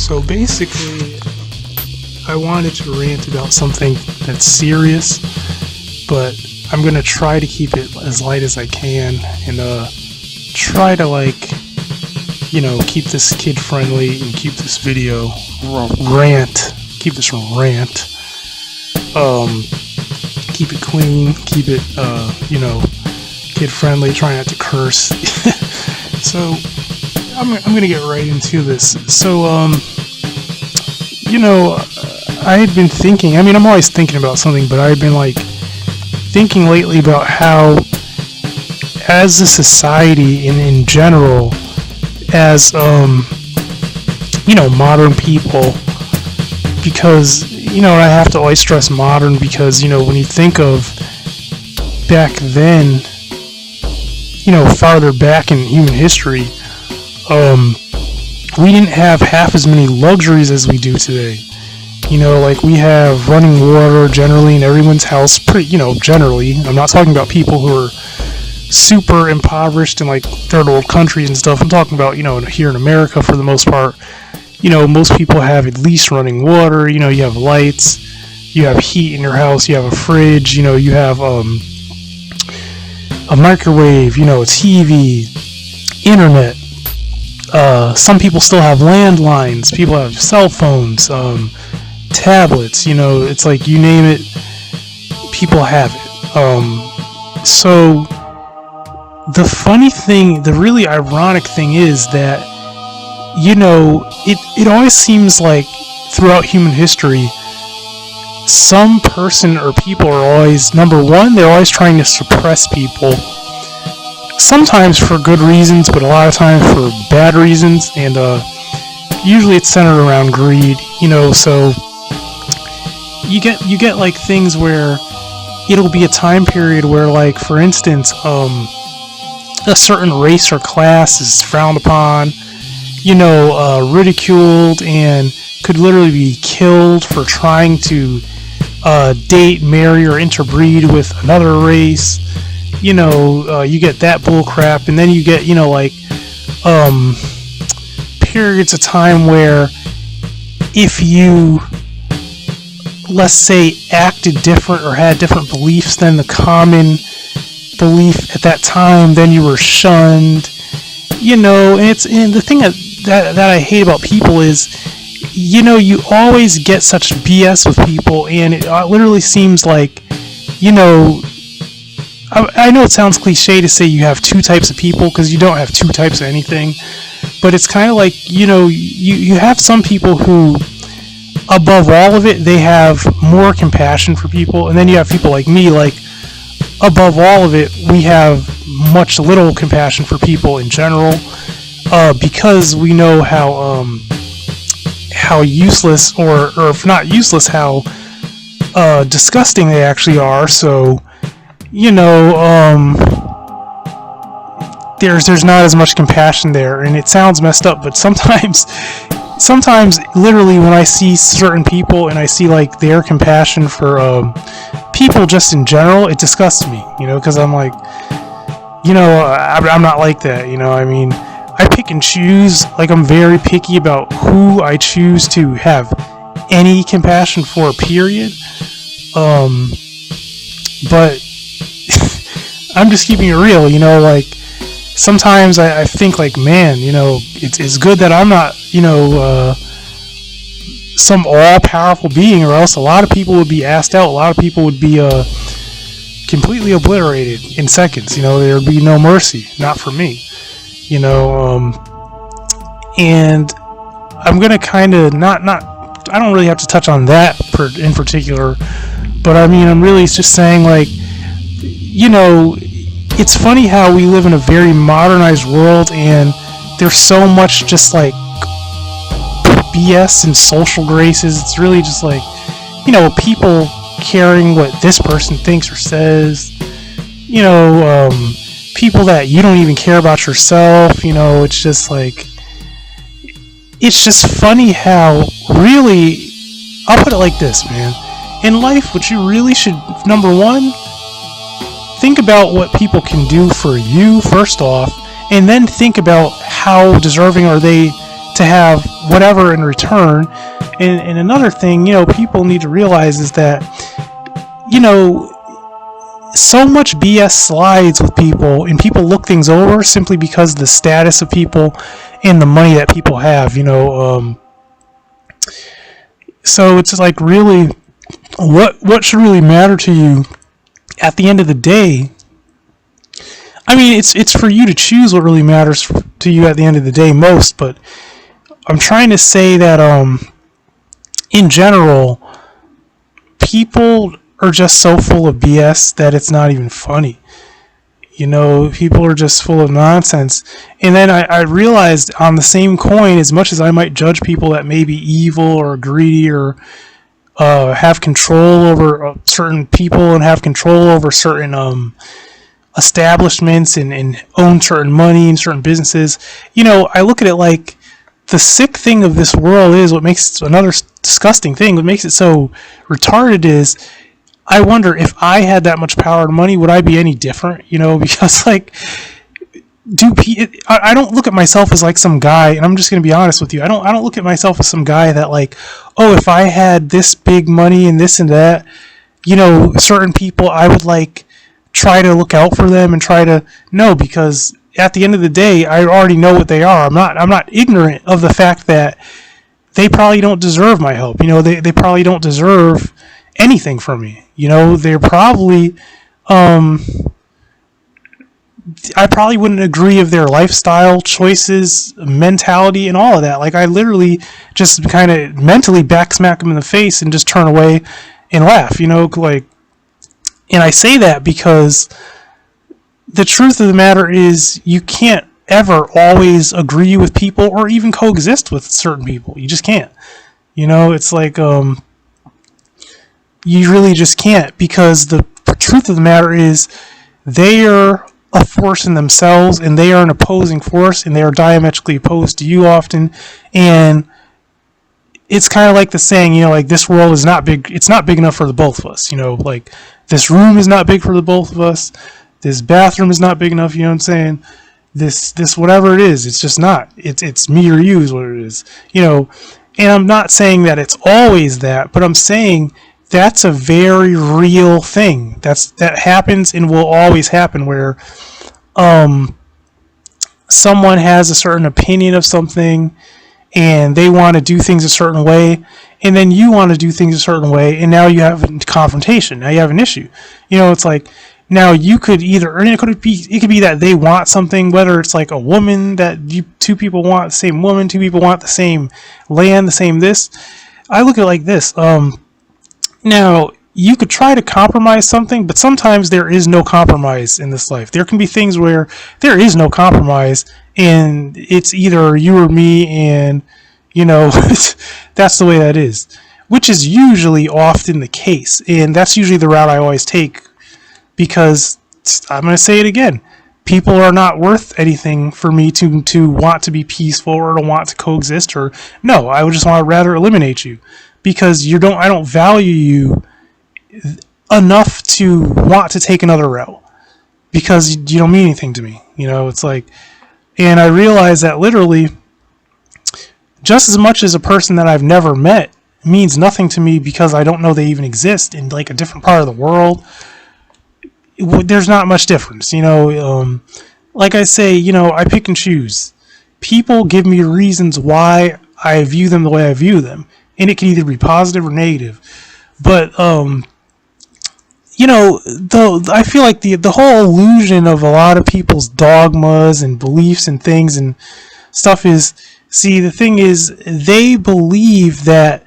So basically, I wanted to rant about something that's serious, but I'm gonna try to keep it as light as I can and try to keep this kid friendly and keep this video rant. Keep this rant. Keep it clean. Keep it kid friendly. Try not to curse. So I'm gonna get right into this. So I had been thinking. I mean, I'm always thinking about something, but I had been thinking lately about how, as a society and in general, as modern people, because I have to always stress modern because when you think of back then, farther back in human history, we didn't have half as many luxuries as we do today. We have running water generally in everyone's house, generally. I'm not talking about people who are super impoverished in third world countries and stuff. I'm talking about, here in America for the most part, most people have at least running water. You have lights, you have heat in your house, you have a fridge, you have a microwave, TV, internet. Some people still have landlines, people have cell phones, tablets, it's you name it, people have it. So the funny thing, the really ironic thing is that, it always seems like throughout human history, some person or people are always, number one, they're always trying to suppress people. Sometimes for good reasons, but a lot of times for bad reasons, and usually it's centered around greed, so you get things where it'll be a time period where for instance, a certain race or class is frowned upon, ridiculed, and could literally be killed for trying to date, marry, or interbreed with another race. You get that bull crap, and then you get periods of time where if you, let's say, acted different or had different beliefs than the common belief at that time, then you were shunned. And the thing that I hate about people is, you always get such BS with people, and it literally seems like, I know it sounds cliche to say you have two types of people, because you don't have two types of anything, but it's kind of you have some people who, above all of it, they have more compassion for people, and then you have people like me, above all of it, we have much little compassion for people in general, because we know how useless, or if not useless, how disgusting they actually are. So there's not as much compassion there, and it sounds messed up, but sometimes literally when I see certain people and I see their compassion for people just in general, it disgusts me, because I'm I'm not like that, I mean, I pick and choose, I'm very picky about who I choose to have any compassion for, period. But I'm just keeping it real, sometimes I think man, it's good that I'm not, some all-powerful being, or else a lot of people would be asked out, a lot of people would be completely obliterated in seconds, there would be no mercy, not for me, and I'm gonna kind of not I don't really have to touch on that in particular, but I mean, I'm really just saying it's funny how we live in a very modernized world, and there's so much just BS and social graces. It's really just people caring what this person thinks or says, people that you don't even care about yourself, it's just it's just funny how, really, I'll put it like this, man. In life, what you really should, number one, think about what people can do for you, first off, and then think about how deserving are they to have whatever in return. And another thing, people need to realize is that, so much BS slides with people, and people look things over simply because of the status of people and the money that people have, so it's like, really, what should really matter to you at the end of the day? I mean, it's for you to choose what really matters to you at the end of the day most, but I'm trying to say that in general, people are just so full of BS that it's not even funny. People are just full of nonsense. And then I realized, on the same coin, as much as I might judge people that may be evil or greedy or have control over certain people and have control over certain establishments and own certain money and certain businesses, I look at it like, the sick thing of this world is, what makes another disgusting thing, what makes it so retarded is, I wonder if I had that much power and money, would I be any different? Because like, I don't look at myself as like some guy, and I'm just going to be honest with you. I don't look at myself as some guy that like, oh, if I had this big money and this and that, certain people, I would like try to look out for them and try to, no, because at the end of the day, I already know what they are. I'm not ignorant of the fact that they probably don't deserve my help. They probably don't deserve anything from me. They're probably, I probably wouldn't agree of their lifestyle choices, mentality, and all of that. Like, I literally just kind of mentally backsmack them in the face and just turn away and laugh, like, and I say that because the truth of the matter is, you can't ever always agree with people or even coexist with certain people. You just can't. It's like, you really just can't, because the truth of the matter is, they are a force in themselves, and they are an opposing force, and they are diametrically opposed to you often. And it's kind of like the saying, like, this world is not big. It's not big enough for the both of us. Like, this room is not big for the both of us. This bathroom is not big enough, you know what I'm saying? This whatever it is, it's just not. It's me or you is what it is. And I'm not saying that it's always that, but I'm saying that's a very real thing. That happens and will always happen, where someone has a certain opinion of something and they want to do things a certain way, and then you want to do things a certain way, and now you have a confrontation. Now you have an issue. It's like, now you could either, or it could be that they want something, whether it's like a woman that two people want the same woman, two people want the same land, the same this. I look at it like this. Now, you could try to compromise something, but sometimes there is no compromise in this life. There can be things where there is no compromise, and it's either you or me, and, that's the way that is. Which is usually often the case, and that's usually the route I always take. Because, I'm going to say it again, people are not worth anything for me to want to be peaceful or to want to coexist, or no, I would just want to rather eliminate you, because I don't value you enough to want to take another route, because you don't mean anything to me. It's like, and I realize that literally, just as much as a person that I've never met means nothing to me because I don't know they even exist in like a different part of the world, there's not much difference, like I say, I pick and choose. People give me reasons why I view them the way I view them, and it can either be positive or negative. But I feel like the whole illusion of a lot of people's dogmas and beliefs and things and stuff is, the thing is, they believe that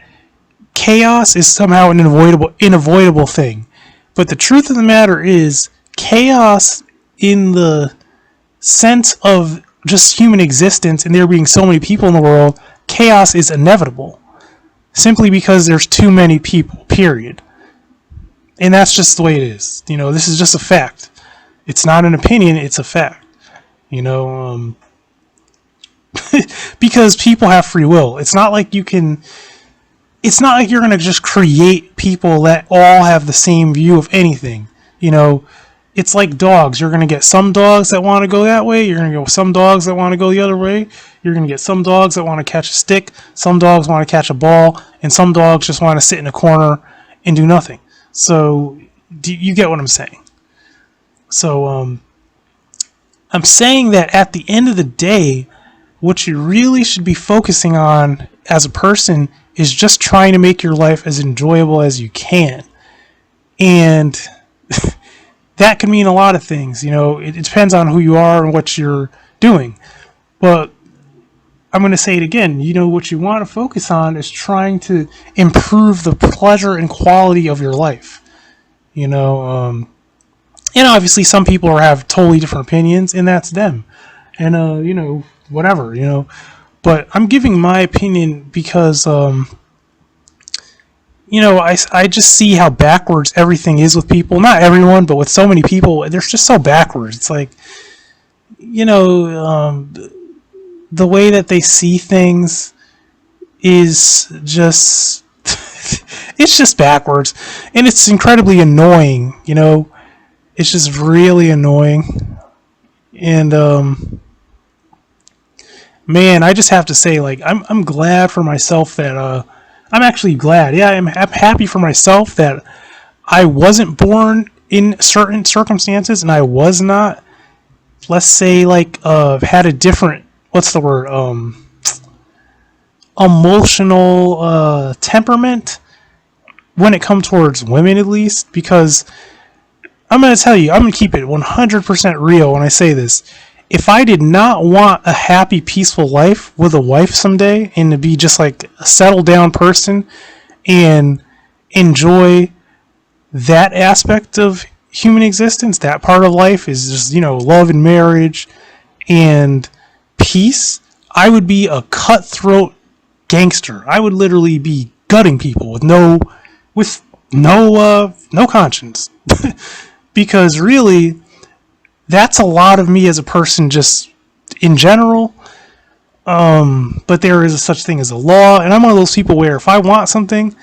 chaos is somehow an unavoidable thing. But the truth of the matter is, chaos in the sense of just human existence and there being so many people in the world, chaos is inevitable. Simply because there's too many people, period. And that's just the way it is. This is just a fact. It's not an opinion, it's a fact. Because people have free will. It's not like you're going to just create people that all have the same view of anything. It's like dogs. You're going to get some dogs that want to go that way. You're going to get some dogs that want to go the other way. You're going to get some dogs that want to catch a stick. Some dogs want to catch a ball. And some dogs just want to sit in a corner and do nothing. So you get what I'm saying. So I'm saying that at the end of the day, what you really should be focusing on as a person is just trying to make your life as enjoyable as you can. And that can mean a lot of things. You know, it depends on who you are and what you're doing. But I'm going to say it again. You know, what you want to focus on is trying to improve the pleasure and quality of your life. You know, and obviously some people have totally different opinions, and that's them. And, you know, whatever, you know. But I'm giving my opinion because, you know, I just see how backwards everything is with people. Not everyone, but with so many people, they're just so backwards. It's like, you know, the way that they see things is just, it's just backwards. And it's incredibly annoying, you know. It's just really annoying. And, man, I just have to say, like, I'm glad for myself that, I'm actually glad. Yeah, I'm happy for myself that I wasn't born in certain circumstances, and I was not, let's say, like, had a different, what's the word, emotional temperament when it comes towards women, at least, because I'm going to tell you, I'm going to keep it 100% real when I say this. If I did not want a happy, peaceful life with a wife someday and to be just like a settled down person and enjoy that aspect of human existence, that part of life is just, you know, love and marriage and peace, I would be a cutthroat gangster. I would literally be gutting people with no conscience. Because really, that's a lot of me as a person just in general. But there is a such thing as a law, and I'm one of those people where if I want something,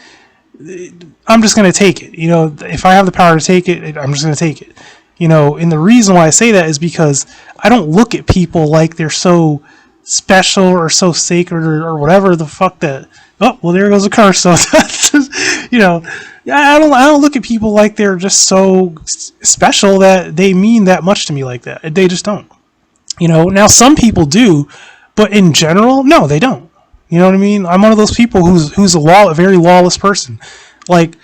I'm just going to take it. You know, if I have the power to take it, I'm just going to take it. You know, and the reason why I say that is because I don't look at people like they're so special or so sacred or whatever the fuck that. Oh, well, there goes a curse. So that's just, you know, I don't look at people like they're just so special that they mean that much to me like that. They just don't. You know, now some people do, but in general, no, they don't. You know what I mean? I'm one of those people who's a very lawless person. Like,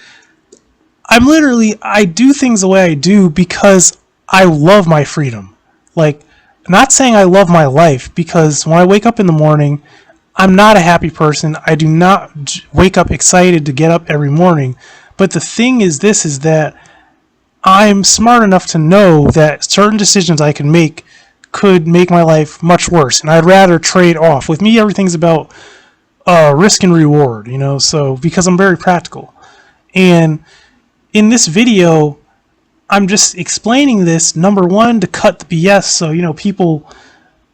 I do things the way I do because I love my freedom. Like, I'm not saying I love my life, because when I wake up in the morning, I'm not a happy person. I do not wake up excited to get up every morning. But the thing is that I'm smart enough to know that certain decisions I can make could make my life much worse. And I'd rather trade off. With me, everything's about risk and reward, you know, so because I'm very practical. And in this video, I'm just explaining this, number one, to cut the BS so, you know, people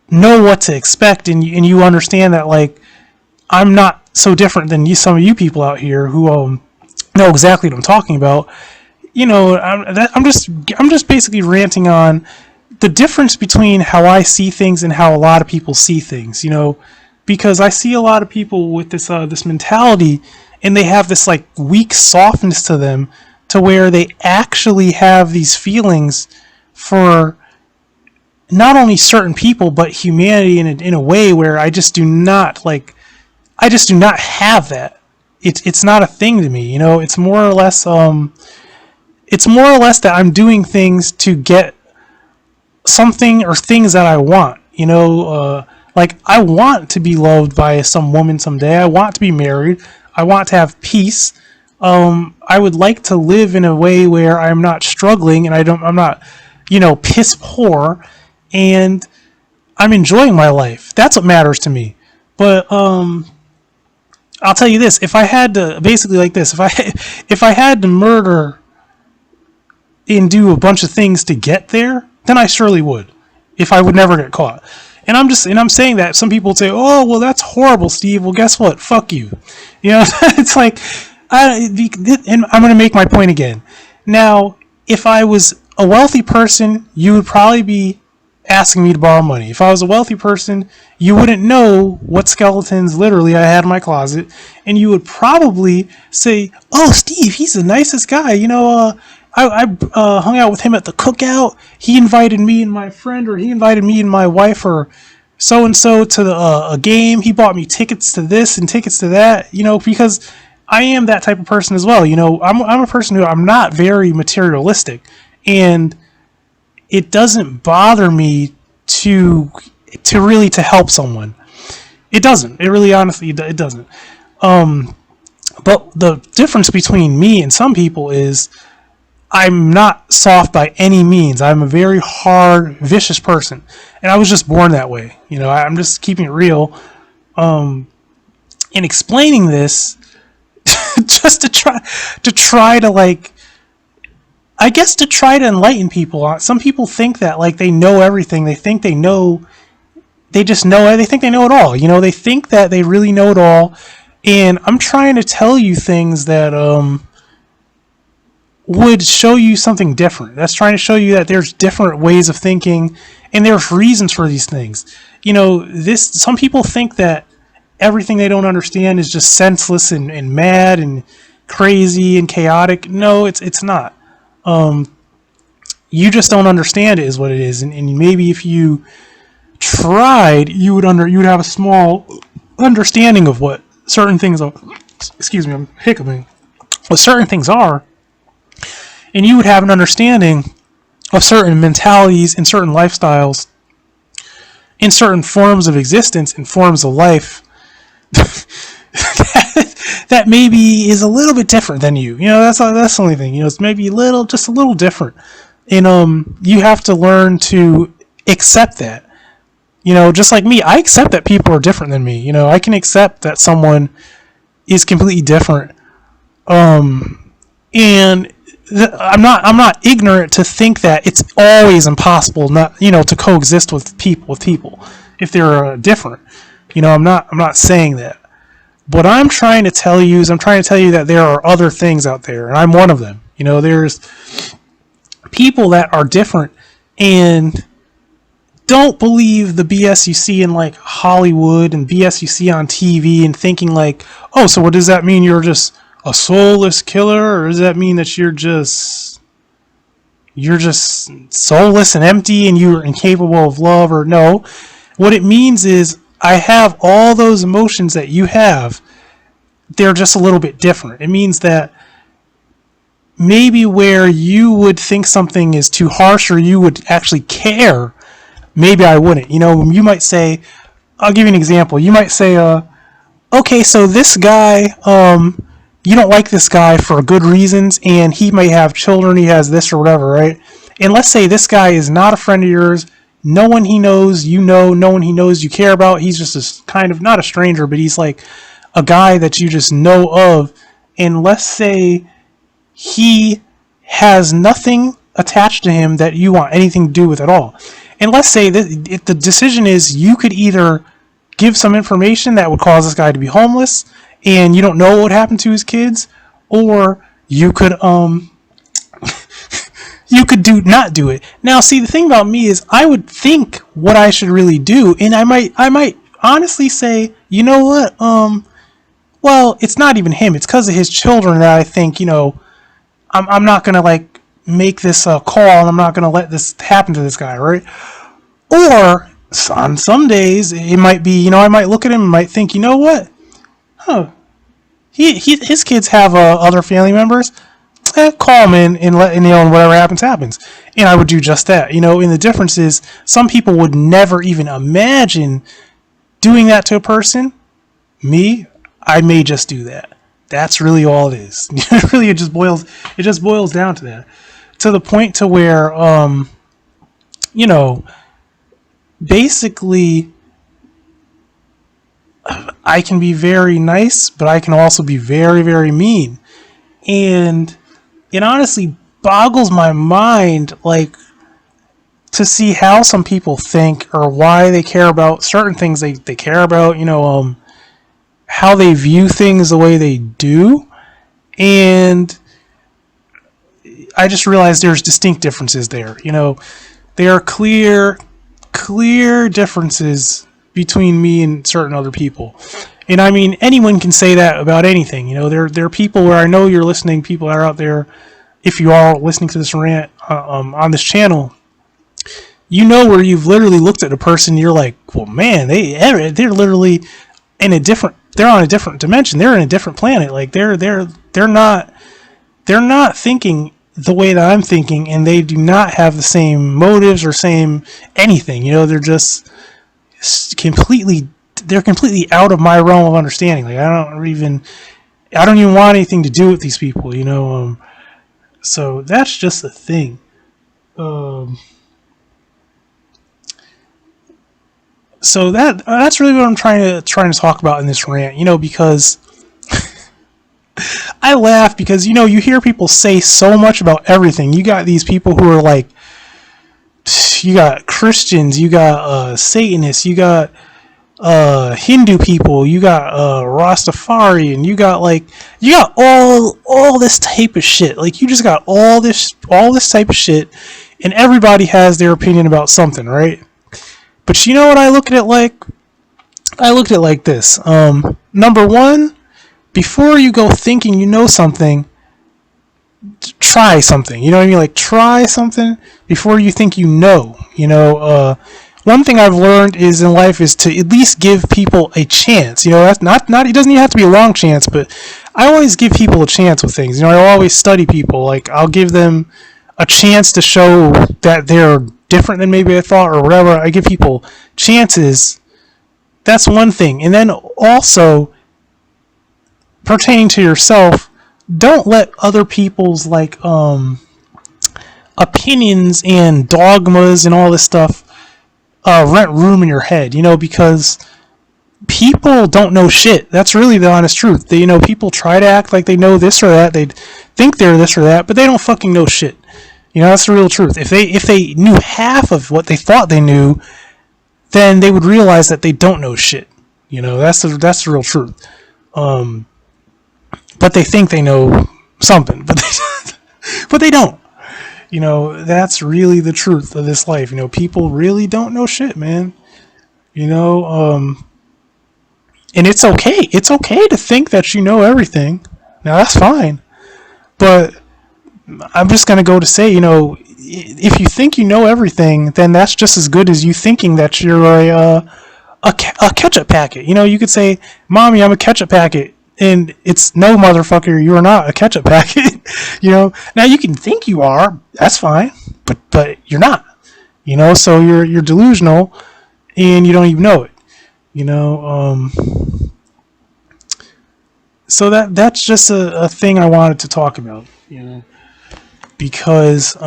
know what to expect, and you understand that, like, I'm not so different than some of you people out here who know exactly what I'm talking about. You know, I'm just basically ranting on the difference between how I see things and how a lot of people see things. You know, because I see a lot of people with this mentality, and they have this like weak softness to them, to where they actually have these feelings for not only certain people but humanity in a way where I just do not have that. It's not a thing to me, you know. It's more or less that I'm doing things to get something or things that I want, you know. Like, I want to be loved by some woman someday. I want to be married. I want to have peace. I would like to live in a way where I'm not struggling and I'm not, you know, piss poor, and I'm enjoying my life. That's what matters to me. But I'll tell you this: if I had to, basically like this, if I had to murder and do a bunch of things to get there, then I surely would, if I would never get caught. And I'm saying that some people would say, "Oh, well, that's horrible, Steve." Well, guess what? Fuck you. You know, it's like, and I'm going to make my point again. Now, if I was a wealthy person, you would probably be asking me to borrow money. If I was a wealthy person, you wouldn't know what skeletons literally I had in my closet, and you would probably say, "Oh, Steve, he's the nicest guy. I hung out with him at the cookout. He invited me and my friend, or he invited me and my wife, or so and so to a game. He bought me tickets to this and tickets to that. Because I am that type of person as well. I'm a person who I'm not very materialistic, and it doesn't bother me to really to help someone. It doesn't. It really honestly it doesn't. But the difference between me and some people is I'm not soft by any means. I'm a very hard, vicious person, and I was just born that way. I'm just keeping it real. In explaining this, just to try to like, I guess to try to enlighten people. Some people think that like they know everything. They think they know. They just know it. They think they know it all. They think that they really know it all. And I'm trying to tell you things that would show you something different. That's trying to show you that there's different ways of thinking, and there's reasons for these things. Some people think that everything they don't understand is just senseless and mad and crazy and chaotic. No, it's not. You just don't understand it, is what it is. And maybe if you tried, you would have a small understanding of what certain things are. Excuse me, I'm hiccuping. What certain things are, and you would have an understanding of certain mentalities and certain lifestyles, in certain forms of existence and forms of life that maybe is a little bit different than you. That's the only thing. It's maybe just a little different, and you have to learn to accept that. Just like me, I accept that people are different than me. I can accept that someone is completely different, and I'm not ignorant to think that it's always impossible not to coexist with people if they're different. I'm not saying that. What I'm trying to tell you is that there are other things out there, and I'm one of them. There's people that are different and don't believe the BS you see in like Hollywood and BS you see on TV, and thinking like, oh, so what does that mean? You're just a soulless killer, or does that mean that you're just soulless and empty and you're incapable of love? Or no, what it means is I have all those emotions that you have. They're just a little bit different. It means that maybe where you would think something is too harsh, or you would actually care, maybe I wouldn't. You might say, I'll give you an example. You might say, okay, so this guy, you don't like this guy for good reasons, and he may have children, he has this or whatever, right? And let's say this guy is not a friend of yours. No one he knows no one he knows you care about. He's just kind of, not a stranger, but he's like a guy that you just know of. And let's say he has nothing attached to him that you want anything to do with at all. And let's say that if the decision is you could either give some information that would cause this guy to be homeless, and you don't know what would happen to his kids, or you could not do it. Now, see, the thing about me is I would think what I should really do, and I might honestly say, you know what? Well, it's not even him. It's because of his children that I think, I'm not gonna like make this call, and I'm not gonna let this happen to this guy, right? Or on some days it might be, I might look at him and might think, you know what? His kids have other family members. Call him and let and whatever happens. And I would do just that. And the difference is some people would never even imagine doing that to a person. Me, I may just do that. That's really all it is. Really, it just boils down to that. To the point to where basically I can be very nice, but I can also be very, very mean. And it honestly boggles my mind, like, to see how some people think or why they care about certain things they care about, how they view things the way they do. And I just realized there's distinct differences there. You know, there are clear differences between me and certain other people. And I mean, anyone can say that about anything. You know, there are people where I know you're listening, people that are out there, if you are listening to this rant on this channel, you know where you've literally looked at a person, you're like, well, man, they're literally in a different, they're on a different dimension, they're in a different planet. Like they're not thinking the way that I'm thinking, and they do not have the same motives or same anything. You know, they're just completely out of my realm of understanding. Like I don't even want anything to do with these people. You know, so that's just the thing. So that's really what I'm trying to talk about in this rant. You know, because I laugh because, you know, you hear people say so much about everything. You got these people who are like, you got Christians, you got Satanists, you got Hindu people, you got Rastafari, and you got all this type of shit. Like you just got all this type of shit, and everybody has their opinion about something, right? But you know what I look at it like? I looked at it like this. Number one, before you go thinking you know something, try something. You know what I mean? Like try something before you think you know. You know, one thing I've learned is in life is to at least give people a chance. You know, that's not it doesn't even have to be a long chance, but I always give people a chance with things. You know, I always study people. Like I'll give them a chance to show that they're different than maybe I thought or whatever. I give people chances. That's one thing. And then also, pertaining to yourself, don't let other people's like opinions and dogmas and all this stuff rent room in your head, you know, because people don't know shit. That's really the honest truth. They, you know, people try to act like they know this or that. They think they're this or that, but they don't fucking know shit. You know, that's the real truth. If they knew half of what they thought they knew, then they would realize that they don't know shit. You know, that's the real truth. But they think they know something, but they don't. You know, that's really the truth of this life. You know, people really don't know shit, man. You know, and it's okay. It's okay to think that you know everything. Now, that's fine. But I'm just going to go to say, you know, if you think you know everything, then that's just as good as you thinking that you're a ketchup packet. You know, you could say, Mommy, I'm a ketchup packet. And it's no, motherfucker, you are not a ketchup packet. You know, now you can think you are, that's fine, but you're not. You know, so you're delusional, and you don't even know it. You know, so that's just a thing I wanted to talk about. You know, because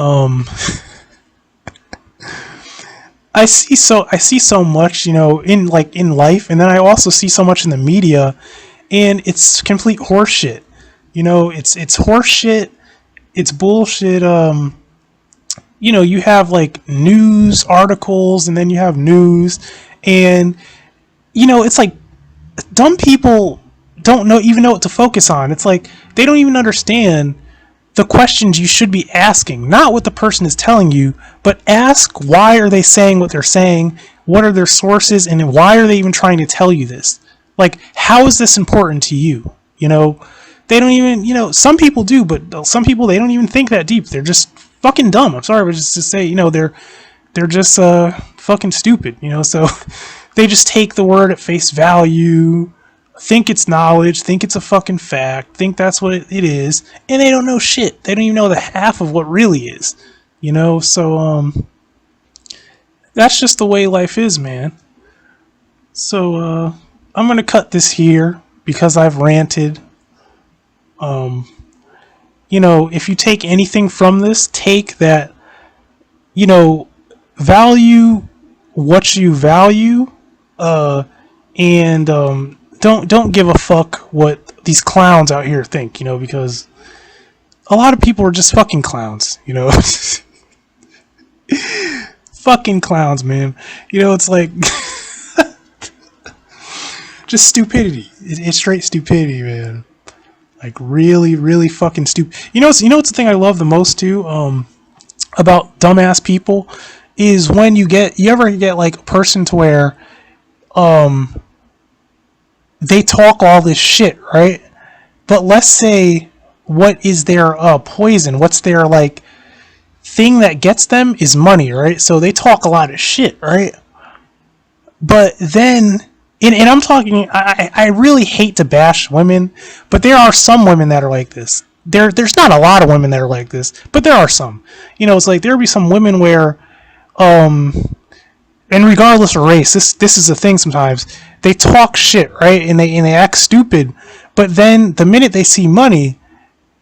I see so much, you know, in life, and then I also see so much in the media. And it's complete horseshit. You know, it's horseshit. It's bullshit. You know, you have like news articles, and then you have news, and you know, it's like dumb people don't even know what to focus on. It's like they don't even understand the questions you should be asking, not what the person is telling you, but ask why are they saying what they're saying, what are their sources, and why are they even trying to tell you this? Like, how is this important to you? You know, they don't even, you know, some people do, but some people, they don't even think that deep. They're just fucking dumb. I'm sorry, but just to say, you know, they're just fucking stupid, you know, so they just take the word at face value, think it's knowledge, think it's a fucking fact, think that's what it is, and they don't know shit. They don't even know the half of what really is, you know, so, that's just the way life is, man. So, I'm going to cut this here because I've ranted. You know, if you take anything from this, take that, you know, value what you value, and don't give a fuck what these clowns out here think, you know, because a lot of people are just fucking clowns, you know. Fucking clowns, man. You know, it's like just stupidity. It's straight stupidity, man. Like really, really fucking stupid. You know what's the thing I love the most too? About dumbass people is when you ever get like a person to where they talk all this shit, right? But let's say what is their poison? What's their like thing that gets them is money, right? So they talk a lot of shit, right? But then, and I'm talking, I really hate to bash women, but there are some women that are like this. There's not a lot of women that are like this, but there are some. It's like there'll be some women where, and regardless of race, this is a thing sometimes. They talk shit, right? And they act stupid, but then the minute they see money,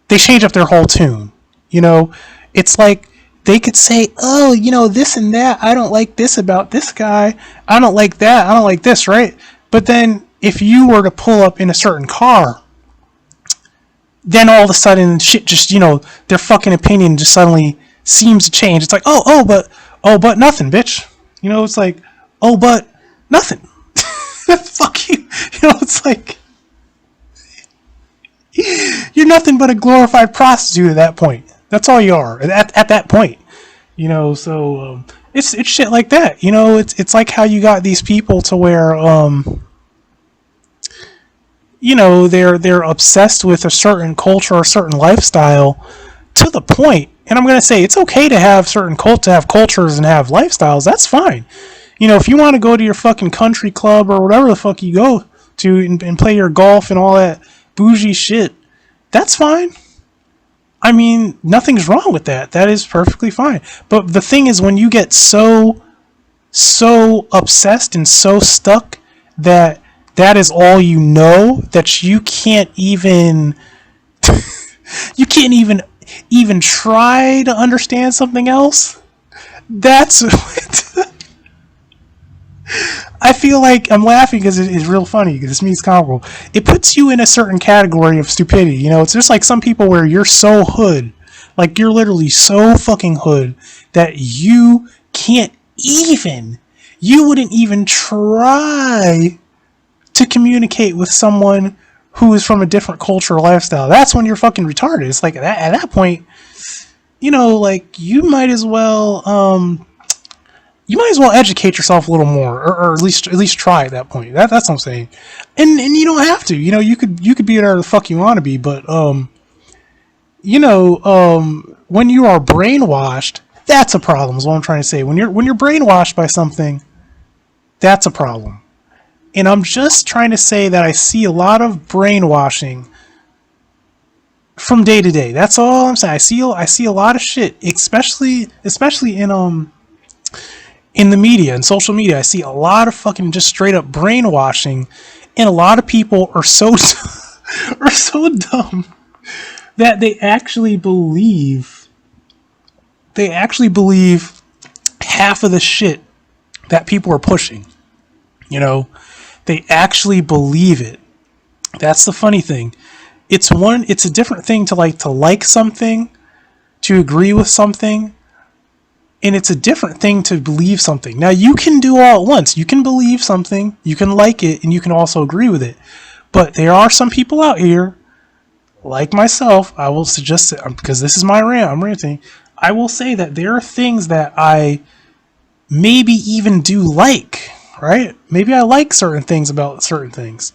they change up their whole tune. It's like they could say, oh, this and that. I don't like this about this guy. I don't like that. I don't like this, right? But then if you were to pull up in a certain car, then all of a sudden shit just, their fucking opinion just suddenly seems to change. It's like, oh, but nothing, bitch. It's like, oh, but nothing. Fuck you. It's like, you're nothing but a glorified prostitute at that point. That's all you are at that point. So it's shit like that. It's like how you got these people to where they're obsessed with a certain culture or a certain lifestyle to the point. And I'm gonna say it's okay to have to have cultures and have lifestyles. That's fine. If you want to go to your fucking country club or whatever the fuck you go to and play your golf and all that bougie shit, that's fine. I mean, nothing's wrong with that. That is perfectly fine. But the thing is, when you get so obsessed and so stuck that is all you know, that you can't even even try to understand something else. That's what I feel like. I'm laughing because it's real funny, because this means comical. It puts you in a certain category of stupidity. It's just like some people where you're so hood, like you're literally so fucking hood that you wouldn't even try to communicate with someone who is from a different culture or lifestyle. That's when you're fucking retarded. It's like at that point, like you might as well educate yourself a little more, or at least try at that point. That's what I'm saying. And you don't have to. You could be whatever the fuck you want to be, but when you are brainwashed, that's a problem. Is what I'm trying to say. When you're brainwashed by something, that's a problem. And I'm just trying to say that I see a lot of brainwashing from day to day. That's all I'm saying. I see a lot of shit, especially in the media and social media. I see a lot of fucking just straight up brainwashing, and a lot of people are so dumb that they actually believe half of the shit that people are pushing. They actually believe it. That's the funny thing. It's a different thing to like something, to agree with something, and it's a different thing to believe something. Now, you can do all at once. You can believe something, you can like it, and you can also agree with it. But there are some people out here, like myself, I will suggest, because this is my rant, I'm ranting, I will say that there are things that I maybe even do like, right? Maybe I like certain things about certain things.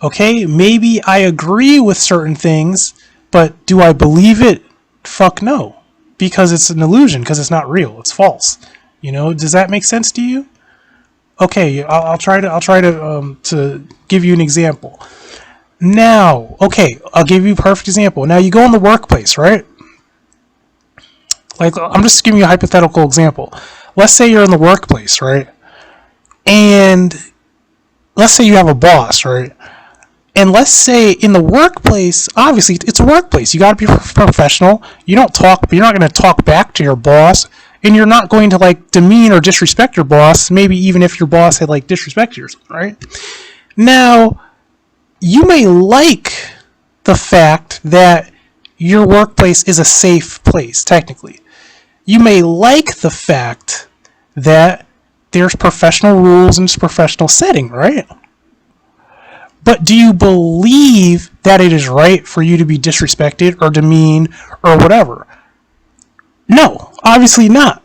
Okay, maybe I agree with certain things, but do I believe it? Fuck no. Because it's an illusion, because it's not real, it's false. Does that make sense to you? Okay, I'll try to give you an example. Now, okay, I'll give you a perfect example. Now, you go in the workplace, right? Like, I'm just giving you a hypothetical example. Let's say you're in the workplace, right? And let's say you have a boss, right? And let's say in the workplace, obviously it's a workplace. You got to be professional. You're not going to talk back to your boss, and you're not going to demean or disrespect your boss. Maybe even if your boss had disrespected you or something, right? Now, you may like the fact that your workplace is a safe place, technically. You may like the fact that there's professional rules and it's a professional setting, right? But do you believe that it is right for you to be disrespected or demeaned or whatever? No, obviously not.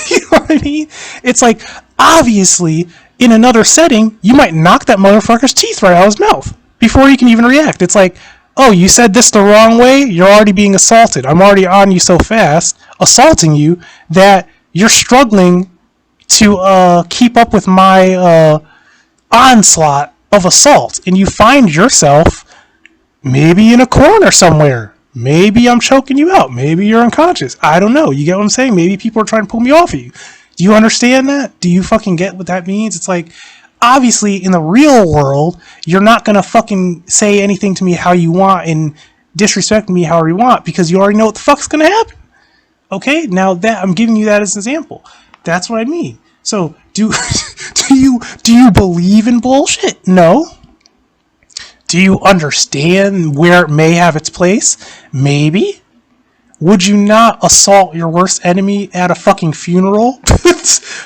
You know what I mean? It's like, obviously, in another setting, you might knock that motherfucker's teeth right out of his mouth before he can even react. It's like, oh, you said this the wrong way? You're already being assaulted. I'm already on you so fast, assaulting you, that you're struggling to keep up with my onslaught of assault. And you find yourself maybe in a corner somewhere. Maybe I'm choking you out. Maybe you're unconscious. I don't know. You get what I'm saying? Maybe people are trying to pull me off of you. Do you understand that? Do you fucking get what that means? It's like, obviously, in the real world, you're not going to fucking say anything to me how you want and disrespect me however you want because you already know what the fuck's going to happen. Okay? Now, that I'm giving you that as an example. That's what I mean. So, do you believe in bullshit? No. Do you understand where it may have its place? Maybe. Would you not assault your worst enemy at a fucking funeral?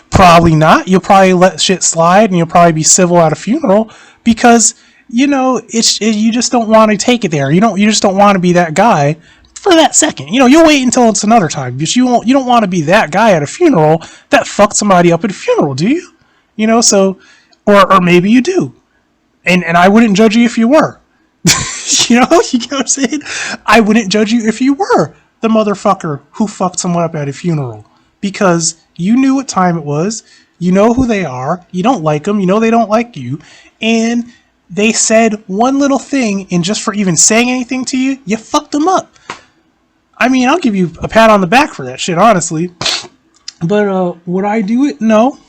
Probably not. You'll probably let shit slide and you'll probably be civil at a funeral because, you know, you just don't want to take it there. You just don't want to be that guy for that second. You know, you'll wait until it's another time because you don't want to be that guy at a funeral that fucked somebody up at a funeral, do you? You know, so, or maybe you do. And I wouldn't judge you if you were. You know what I'm saying? I wouldn't judge you if you were the motherfucker who fucked someone up at a funeral. Because you knew what time it was. You know who they are. You don't like them. You know they don't like you. And they said one little thing, and just for even saying anything to you, you fucked them up. I mean, I'll give you a pat on the back for that shit, honestly. But would I do it? No.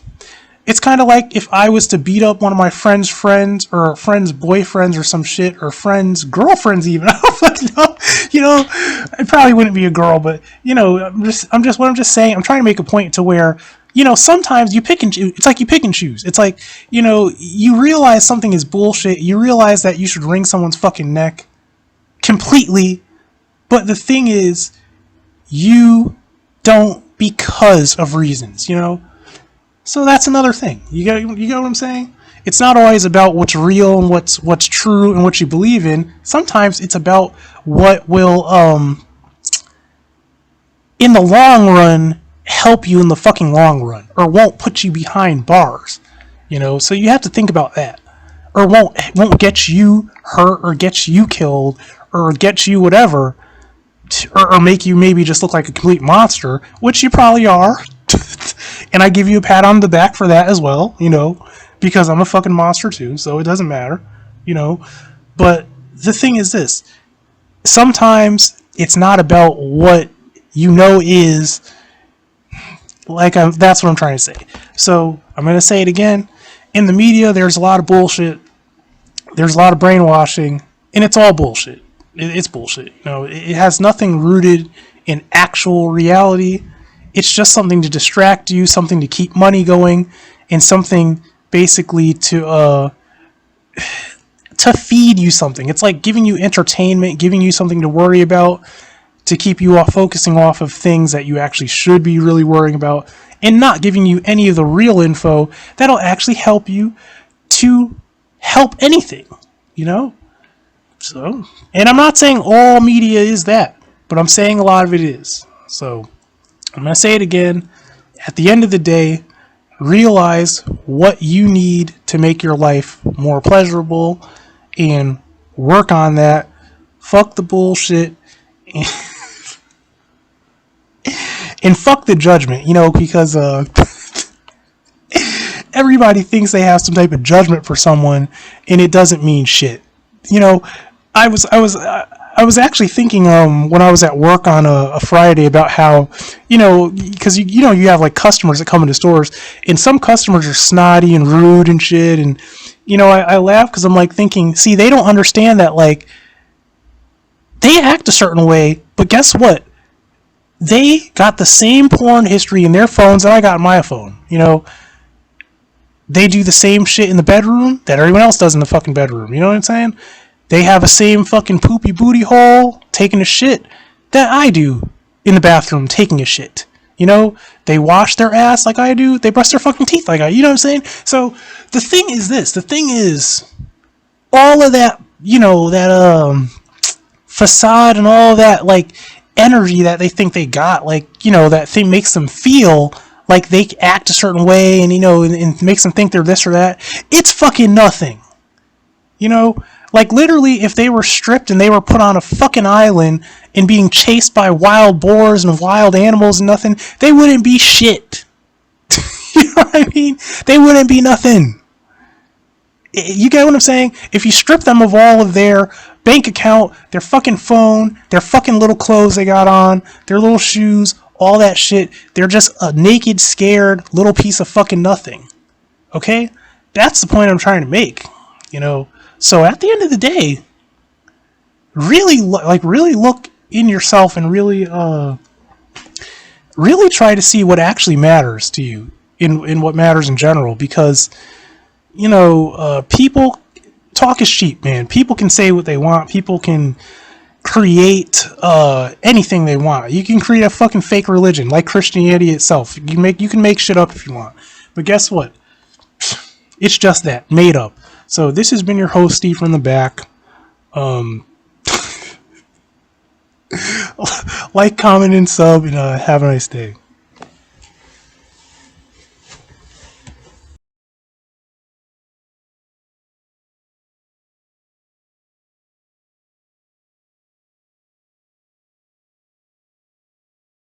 It's kind of like if I was to beat up one of my friend's friends or friend's boyfriends or some shit or friend's girlfriends even. I don't fucking know. You know, it probably wouldn't be a girl, but you know, I'm just saying, I'm trying to make a point to where, you know, sometimes you pick and choose. It's like you pick and choose. It's like, you know, you realize something is bullshit. You realize that you should wring someone's fucking neck completely. But the thing is, you don't because of reasons, you know? So that's another thing. You get what I'm saying? It's not always about what's real and what's true and what you believe in. Sometimes it's about what will, in the long run, help you in the fucking long run, or won't put you behind bars. You know, so you have to think about that, or won't get you hurt or get you killed or get you whatever, or make you maybe just look like a complete monster, which you probably are. And I give you a pat on the back for that as well, you know, because I'm a fucking monster too, so it doesn't matter, you know. But the thing is this, sometimes it's not about what you know is, like, that's what I'm trying to say. So I'm going to say it again. In the media, there's a lot of bullshit. There's a lot of brainwashing, and it's all bullshit. It's bullshit. You know, it has nothing rooted in actual reality. It's just something to distract you, something to keep money going, and something basically to feed you something. It's like giving you entertainment, giving you something to worry about, to keep you focusing off of things that you actually should be really worrying about, and not giving you any of the real info that'll actually help you to help anything, you know? So, and I'm not saying all media is that, but I'm saying a lot of it is. So, I'm going to say it again. At the end of the day, realize what you need to make your life more pleasurable and work on that. Fuck the bullshit and fuck the judgment, you know, because everybody thinks they have some type of judgment for someone, and it doesn't mean shit. You know, I was actually thinking when I was at work on a Friday about how, you know, because you know you have like customers that come into stores, and some customers are snotty and rude and shit, and you know, I laugh because I'm like thinking, see, they don't understand that, like, they act a certain way, but guess what? They got the same porn history in their phones that I got in my phone. You know, they do the same shit in the bedroom that everyone else does in the fucking bedroom. You know what I'm saying? They have the same fucking poopy booty hole taking a shit that I do in the bathroom taking a shit. You know, they wash their ass like I do. They brush their fucking teeth like I do. You know what I'm saying? So the thing is this. The thing is, all of that, that facade and all that like energy that they think they got, like that thing makes them feel like they act a certain way, and and makes them think they're this or that. It's fucking nothing. Like literally, if they were stripped and they were put on a fucking island and being chased by wild boars and wild animals and nothing, they wouldn't be shit. You know what I mean? They wouldn't be nothing. You get what I'm saying? If you strip them of all of their bank account, their fucking phone, their fucking little clothes they got on, their little shoes, all that shit, they're just a naked, scared little piece of fucking nothing. Okay? That's the point I'm trying to make. So at the end of the day, really look in yourself and really try to see what actually matters to you in what matters in general, because people talk is cheap, man. People can say what they want. People can create anything they want. You can create a fucking fake religion like Christianity itself. You can make shit up if you want. But guess what? It's just that, made up. So this has been your host, Steve from the back. Like, comment, and sub, and have a nice day.